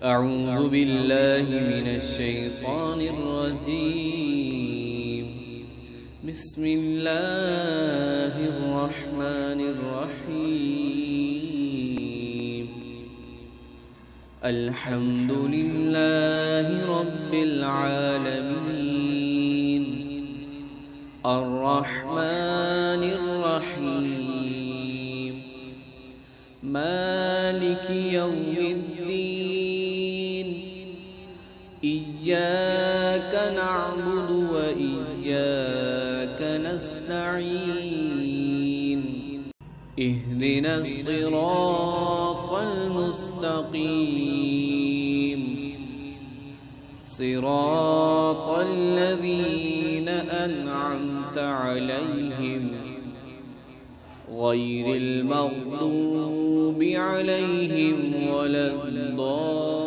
أعوذ بالله من الشيطان الرجيم. بسم الله الرحمن الرحيم. الحمد لله رب العالمين الرحمن الرحيم مالك يوم الدين إياك نعبد وإياك نستعين اهدنا الصراط المستقيم صراط الذين أنعمت عليهم غير المغضوب عليهم ولا الضالين.